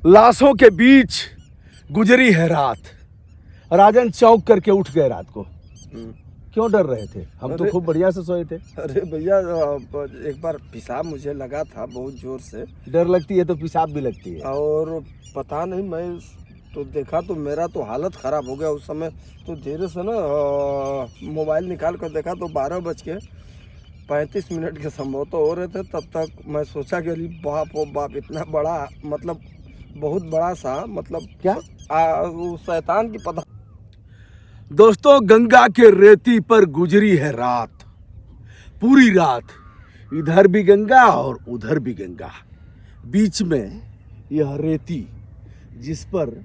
लाशों के बीच गुजरी है रात। राजन चौंक करके उठ गए रात को। क्यों डर रहे थे? हम तो खूब बढ़िया से सोए थे। अरे भैया, एक बार पेशाब मुझे लगा था बहुत जोर से। डर लगती है तो पेशाब भी लगती है। और पता नहीं, मैं तो देखा तो मेरा तो हालत ख़राब हो गया उस समय। तो धीरे से ना मोबाइल निकाल कर देखा तो 12:35 के संभव तो हो रहे थे। तब तक मैं सोचा कि अरे बाप ओ बाप, इतना बड़ा, मतलब बहुत बड़ा सा, मतलब क्या वो शैतान की पता। दोस्तों, गंगा के रेती पर गुजरी है रात, पूरी रात। इधर भी गंगा और उधर भी गंगा, बीच में यह रेती जिस पर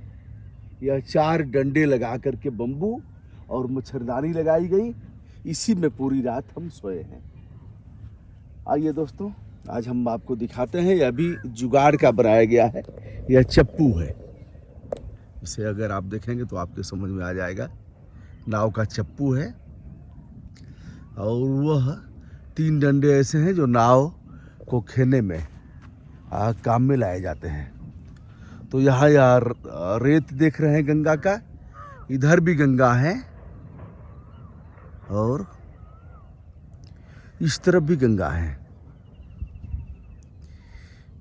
यह 4 डंडे लगा करके बंबू और मच्छरदानी लगाई गई, इसी में पूरी रात हम सोए हैं। आइए दोस्तों, आज हम आपको दिखाते हैं। यह भी जुगाड़ का बनाया गया है। यह चप्पू है। इसे अगर आप देखेंगे तो आपके समझ में आ जाएगा। नाव का चप्पू है और वह 3 डंडे ऐसे हैं जो नाव को खेने में काम में लाए जाते हैं। तो यहाँ यार रेत देख रहे हैं गंगा का, इधर भी गंगा है और इस तरफ भी गंगा है।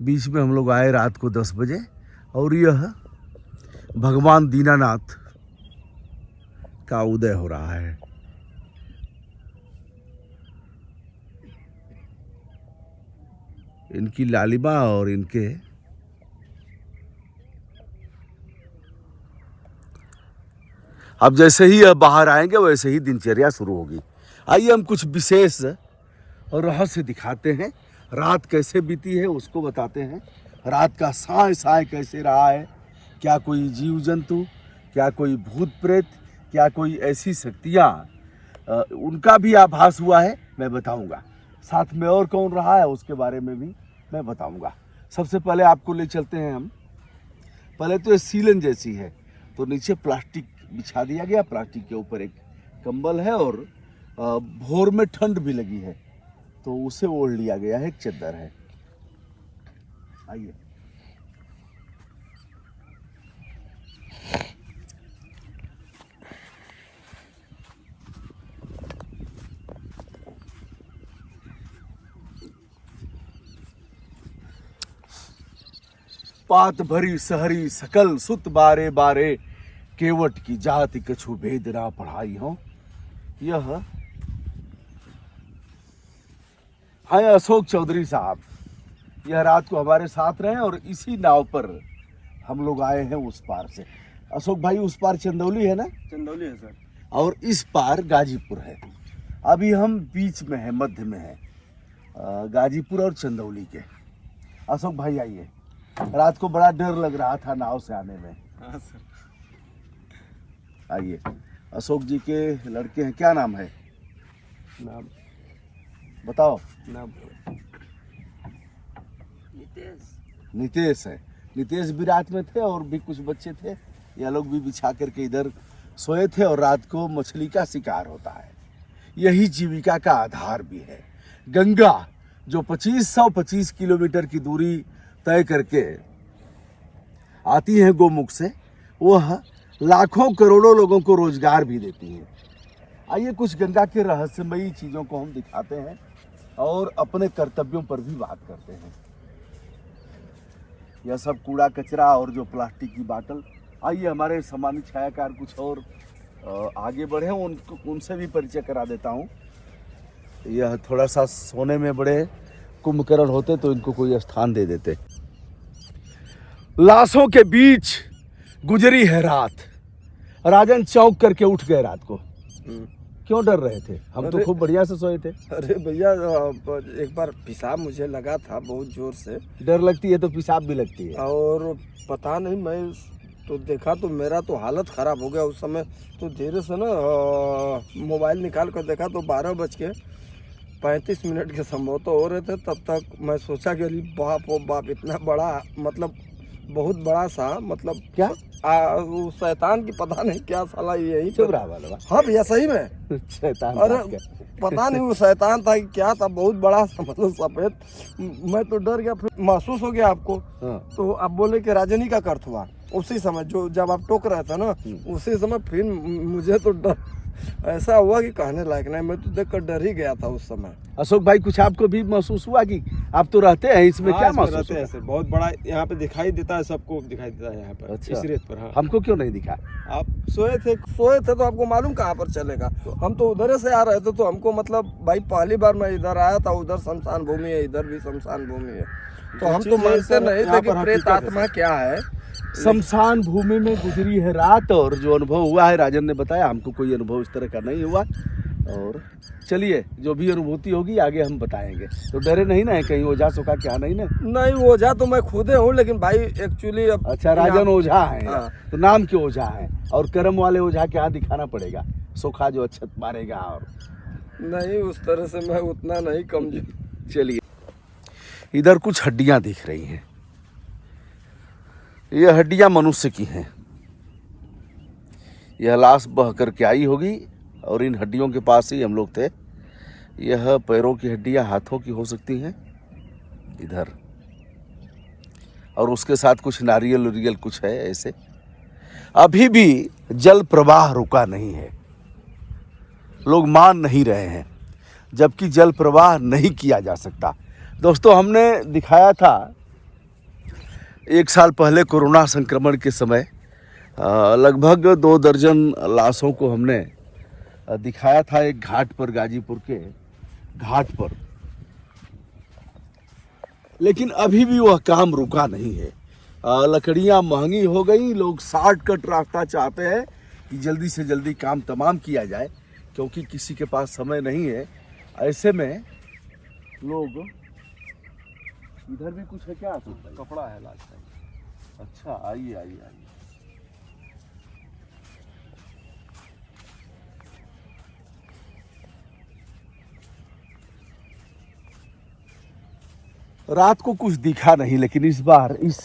बीच में हम लोग आए रात को 10 बजे और यह भगवान दीनानाथ का उदय हो रहा है। इनकी लालिमा और इनके अब जैसे ही अब बाहर आएंगे वैसे ही दिनचर्या शुरू होगी। आइए हम कुछ विशेष और रहस्य दिखाते हैं। रात कैसे बीती है उसको बताते हैं। रात का साय साय कैसे रहा है, क्या कोई जीव जंतु, क्या कोई भूत प्रेत, क्या कोई ऐसी शक्तियाँ, उनका भी आभास हुआ है, मैं बताऊंगा। साथ में और कौन रहा है उसके बारे में भी मैं बताऊंगा। सबसे पहले आपको ले चलते हैं हम। पहले तो ये सीलन जैसी है, तो नीचे प्लास्टिक बिछा दिया गया, प्लास्टिक के ऊपर एक कंबल है और भोर में ठंड भी लगी है तो उसे ओढ़ लिया गया है, एक चद्दर है। आइए पात भरी सहरी सकल सुत बारे बारे, केवट की जाति कछु भेद ना पढ़ाई हो। यह है अशोक चौधरी साहब। यह रात को हमारे साथ रहे और इसी नाव पर हम लोग आए हैं उस पार से। अशोक भाई, उस पार चंदौली है ना? चंदौली है सर। और इस पार गाजीपुर है। अभी हम बीच में है, मध्य में है, गाजीपुर और चंदौली के। अशोक भाई आइए। रात को बड़ा डर लग रहा था नाव से आने में। हाँ सर। आइए, अशोक जी के लड़के हैं, क्या नाम है? नाम बताओ। नाम नितेश है। नितेश भी रात में थे और भी कुछ बच्चे थे। यह लोग भी बिछा करके इधर सोए थे और रात को मछली का शिकार होता है। यही जीविका का आधार भी है। गंगा जो 2525 किलोमीटर की दूरी तय करके आती है गोमुख से, वह लाखों करोड़ों लोगों को रोजगार भी देती है। आइए कुछ गंगा के रहस्यमयी चीज़ों को हम दिखाते हैं और अपने कर्तव्यों पर भी बात करते हैं। यह सब कूड़ा कचरा और जो प्लास्टिक की बाटल। आइए हमारे सामान्य छायाकार कुछ और आगे बढ़े, उनसे भी परिचय करा देता हूँ। यह थोड़ा सा सोने में बड़े कुंभकर्ण होते तो इनको कोई स्थान दे देते। लाशों के बीच गुजरी है रात। राजन चौंक करके उठ गए रात को। क्यों डर रहे थे? हम तो खूब बढ़िया से सोए थे। अरे भैया, एक बार पेशाब मुझे लगा था बहुत जोर से। डर लगती है तो पेशाब भी लगती है। और पता नहीं, मैं तो देखा तो मेरा तो हालत ख़राब हो गया उस समय। तो धीरे से ना मोबाइल निकाल कर देखा तो 12:35 के संभव तो हो रहे थे। तब तक मैं सोचा कि अरे बाप ओ बाप, इतना बड़ा, मतलब बहुत बड़ा सा मतलब क्या? वो शैतान की पता नहीं क्या साला यही चुप रहा वाला हाँ भैया सही में शैतान अरे बाप का। पता नहीं वो शैतान था कि क्या था, बहुत बड़ा सा मतलब सफेद। मैं तो डर गया, फिर महसूस हो गया आपको। हाँ। तो आप बोले कि राजनी का अर्थ हुआ उसी समय, जो जब आप टोक रहे थे ना उसी समय, फिर मुझे तो डर ऐसा हुआ कि कहने लायक नहीं। मैं तो देखकर डर ही गया था उस समय। अशोक भाई कुछ आपको भी महसूस हुआ कि आप तो रहते हैं इसमें, हाँ, क्या इसमें महसूस रहते हैं हुआ? ऐसे बहुत बड़ा यहाँ पे दिखाई देता है, सबको दिखाई देता है यहाँ पर। अच्छा। इस रेत पर। हाँ, हमको क्यों नहीं दिखा? आप सोए थे। सोए थे तो आपको मालूम कहाँ पर चलेगा। हम तो उधर से आ रहे थे, तो हमको मतलब भाई पहली बार मैं इधर आया था, उधर शमशान भूमि है, इधर भी शमशान भूमि है, तो हम तो मानते नहीं थे कि प्रेत आत्मा क्या है। शमशान भूमि में गुजरी है रात, और जो अनुभव हुआ है राजन ने बताया, हमको कोई अनुभव इस तरह का नहीं हुआ। और चलिए जो भी अनुभूति होगी आगे हम बताएंगे। तो डरे नहीं ना, कहीं ओझा सोखा क्या नहीं ना? नहीं ओझा तो मैं खुदे हूँ, लेकिन भाई एक्चुअली अच्छा, राजन ओझा है। हाँ। तो नाम क्यों ओझा है? और कर्म वाले ओझा के यहाँ दिखाना पड़ेगा, सोखा जो अच्छत मारेगा। और नहीं उस तरह से मैं उतना नहीं कमजोर। चलिए, इधर कुछ हड्डियां दिख रही हैं। ये हड्डियां मनुष्य की हैं। यह लाश बह करके आई होगी और इन हड्डियों के पास ही हम लोग थे। यह पैरों की हड्डियां हाथों की हो सकती हैं इधर, और उसके साथ कुछ नारियल उरियल कुछ है ऐसे। अभी भी जल प्रवाह रुका नहीं है, लोग मान नहीं रहे हैं, जबकि जल प्रवाह नहीं किया जा सकता। दोस्तों, हमने दिखाया था 1 साल पहले कोरोना संक्रमण के समय लगभग 2 दर्जन लाशों को हमने दिखाया था एक घाट पर, गाजीपुर के घाट पर। लेकिन अभी भी वह काम रुका नहीं है। लकड़ियां महंगी हो गई, लोग शॉर्टकट रास्ता चाहते हैं कि जल्दी से जल्दी काम तमाम किया जाए, क्योंकि किसी के पास समय नहीं है। ऐसे में लोग, इधर भी कुछ है क्या? कपड़ा है लास्ट टाइम। अच्छा, आइए आइए आइए। रात को कुछ दिखा नहीं, लेकिन इस बार इस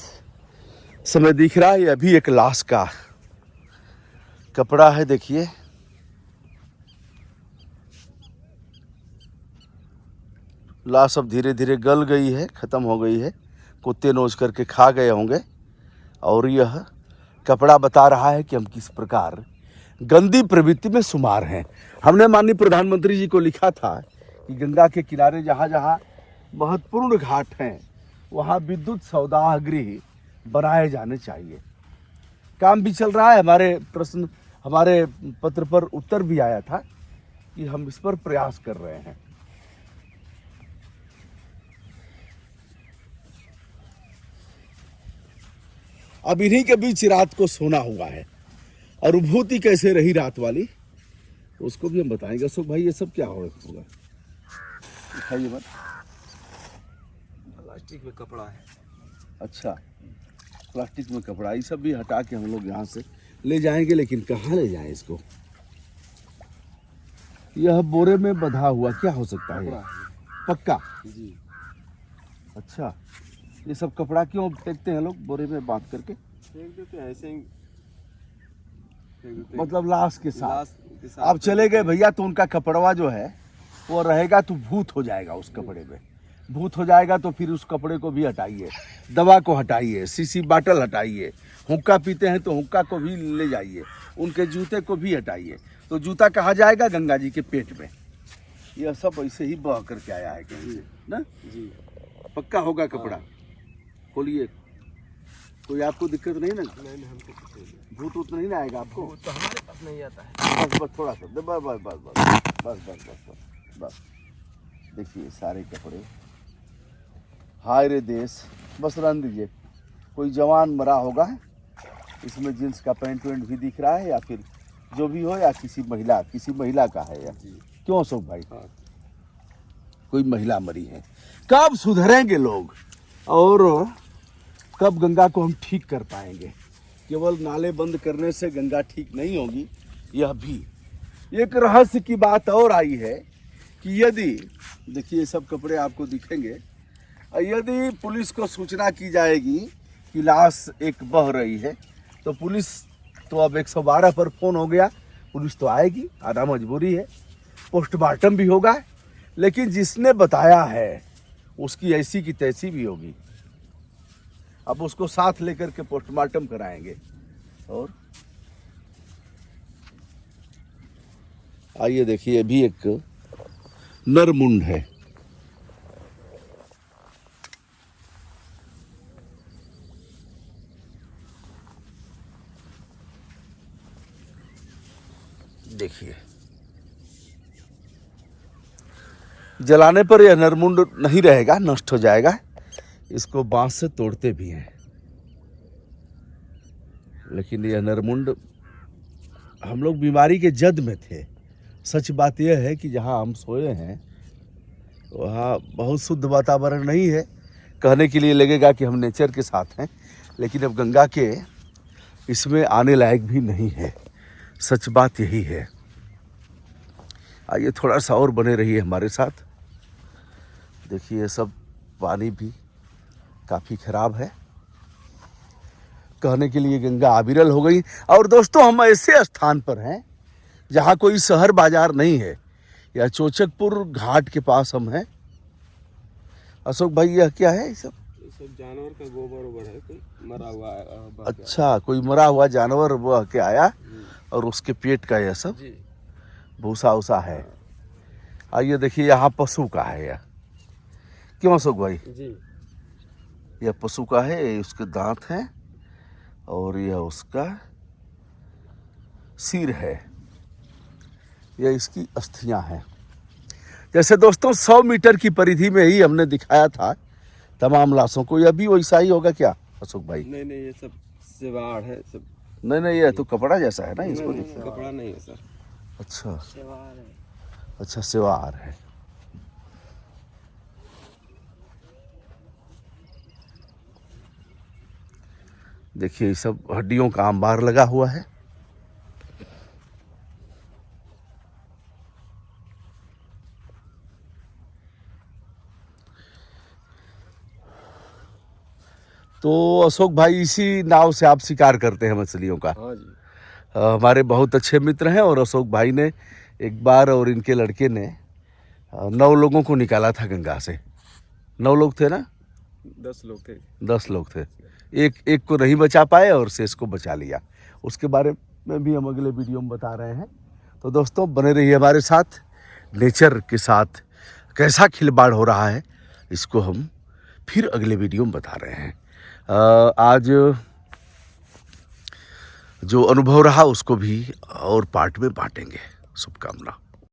समय दिख रहा है। अभी एक लाश का कपड़ा है, देखिए। लाश अब धीरे धीरे गल गई है, खत्म हो गई है, कुत्ते नोच करके खा गए होंगे। और यह कपड़ा बता रहा है कि हम किस प्रकार गंदी प्रवृत्ति में शुमार हैं। हमने माननीय प्रधानमंत्री जी को लिखा था कि गंगा के किनारे जहाँ जहाँ महत्वपूर्ण घाट हैं वहाँ विद्युत सौदाह गृह बनाए जाने चाहिए। काम भी चल रहा है। हमारे पत्र पर उत्तर भी आया था कि हम इस पर प्रयास कर रहे हैं। अब इन्हीं के बीच रात को सोना हुआ है, और अनुभूति कैसे रही रात वाली उसको भी हम बताएंगे। अशोक भाई, ये सब क्या होगा? दिखाइए मत। प्लास्टिक में कपड़ा है। अच्छा, प्लास्टिक में कपड़ा, ये सब भी हटा के हम लोग यहाँ से ले जाएंगे। लेकिन कहाँ ले जाएं इसको? यह बोरे में बंधा हुआ क्या हो सकता है? पक्का जी। अच्छा, ये सब कपड़ा क्यों फेंकते हैं लोग बोरे में बांध करके? फेंक देते हैं ऐसे ही, फेंक देते हैं। मतलब लाश के साथ। लाश के साथ अब चले गए भैया, तो उनका कपड़वा जो है वो रहेगा, तो भूत हो जाएगा उस कपड़े में। भूत हो जाएगा तो फिर उस कपड़े को भी हटाइए, दवा को हटाइए, सीसी बाटल हटाइए, हुक्का पीते हैं तो हुक्का को भी ले जाइए, उनके जूते को भी हटाइए। तो जूता कहाँ जाएगा? गंगा जी के पेट में। यह सब ऐसे ही बह करके आया है कहीं से ना। जी। पक्का होगा कपड़ा। खोलिए, कोई आपको दिक्कत नहीं ना? नहीं, हमको कुछ नहीं है। भूत उत नहीं ना आएगा आपको? तो हमारे पास नहीं आता है। बस बस थोड़ा सा, बस बस बस बस बस बस बस बस बस। देखिए सारे कपड़े, हाय रे देश। बस रहने दीजिए। कोई जवान मरा होगा, इसमें जींस का पैंट वैंट भी दिख रहा है, या फिर जो भी हो, या किसी महिला का है। या क्यों अशोक भाई? हाँ। कोई महिला मरी है। कब सुधरेंगे लोग, और कब गंगा को हम ठीक कर पाएंगे? केवल नाले बंद करने से गंगा ठीक नहीं होगी। यह भी एक रहस्य की बात और आई है कि यदि, देखिए सब कपड़े आपको दिखेंगे, यदि पुलिस को सूचना की जाएगी कि लाश एक बह रही है। तो पुलिस तो अब 112 पर फोन हो गया, पुलिस तो आएगी, आना मजबूरी है, पोस्टमार्टम भी होगा, लेकिन जिसने बताया है उसकी ऐसी की तैसी भी होगी। अब उसको साथ लेकर के पोस्टमार्टम कराएंगे। और आइए देखिए, ये भी एक नरमुंड है। देखिए, जलाने पर यह नरमुंड नहीं रहेगा, नष्ट हो जाएगा। इसको बांस से तोड़ते भी हैं, लेकिन यह नरमुंड, हम लोग बीमारी के जद में थे। सच बात यह है कि जहाँ हम सोए हैं वहाँ बहुत शुद्ध वातावरण नहीं है। कहने के लिए लगेगा कि हम नेचर के साथ हैं, लेकिन अब गंगा के इसमें आने लायक भी नहीं है। सच बात यही है। आइए थोड़ा सा और बने रहिए हमारे साथ। देखिए, ये सब पानी भी काफ़ी खराब है। कहने के लिए गंगा अविरल हो गई। और दोस्तों, हम ऐसे स्थान पर हैं जहाँ कोई शहर बाजार नहीं है। यह चोचकपुर घाट के पास हम हैं। अशोक भाई, यह क्या है? ये सब जानवर का गोबर ओबर है, कोई मरा हुआ अच्छा, कोई मरा हुआ जानवर बह के आया और उसके पेट का यह सब जी भूसा उसा है। आइए देखिए, यहाँ पशु का है यह। क्यों अशोक भाई? जी यह पशु का है, ये उसके दांत हैं और यह उसका सिर है, यह इसकी अस्थियां हैं। जैसे दोस्तों 100 मीटर की परिधि में ही हमने दिखाया था तमाम लाशों को, यह भी वैसा ही होगा क्या अशोक भाई? नहीं नहीं, ये सब सिवाड़ है सब। नहीं, यह तो कपड़ा जैसा है ना, इसको नहीं, देखिए। कपड़ा नहीं है सर। अच्छा सिवाड़ है। अच्छा, सिवार है। देखिए, ये सब हड्डियों का अंबार लगा हुआ है। तो अशोक भाई, इसी नाव से आप शिकार करते हैं मछलियों का? हाँ जी। हमारे बहुत अच्छे मित्र हैं और अशोक भाई ने एक बार और इनके लड़के ने 9 लोगों को निकाला था गंगा से। 9 लोग थे ना? 10 लोग थे। 10 लोग थे। एक को नहीं बचा पाए और शेष को बचा लिया। उसके बारे में भी हम अगले वीडियो में बता रहे हैं। तो दोस्तों, बने रहिए हमारे साथ। नेचर के साथ कैसा खिलवाड़ हो रहा है, इसको हम फिर अगले वीडियो में बता रहे हैं। आज जो अनुभव रहा उसको भी और पार्ट में बांटेंगे। शुभकामना।